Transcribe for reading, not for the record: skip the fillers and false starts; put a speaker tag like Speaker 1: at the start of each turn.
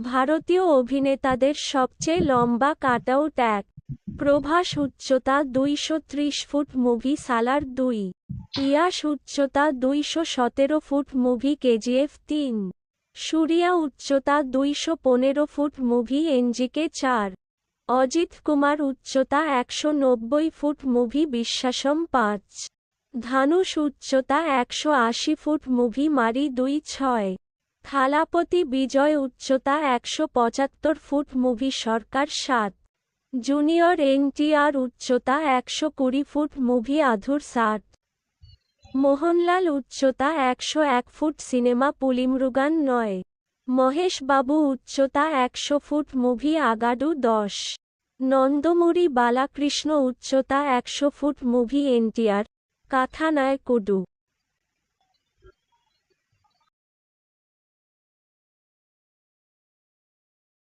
Speaker 1: ভারতীয় অভিনেতাদের সবচেয়ে লম্বা কাটআউট 1। প্রভাস উচ্চতা 230 ফুট মুভি সালার 2। ইয়াশ উচ্চতা 217 ফুট মুভি কেজিএফ 3। সূর্যা উচ্চতা 215 ফুট মুভি এনজিকে 4। অজিত কুমার উচ্চতা 190 ফুট মুভি বিশ্বাসম 5। ধানুষ উচ্চতা 180 ফুট মুভি মারি 2-6। থালাপতি বিজয় উচ্চতা 175 ফুট মুভি সরকার 7। জুনিয়র এনটিআর উচ্চতা 120 ফুট মুভি আধুর 60। মোহনলাল উচ্চতা 101 ফুট সিনেমা পুলিমরুগান 9। মহেশ বাবু উচ্চতা 100 ফুট মুভি আগাডু 10। নন্দমুরি বালাকৃষ্ণ উচ্চতা 100 ফুট মুভি এনটিআর কাথানায় কুডু।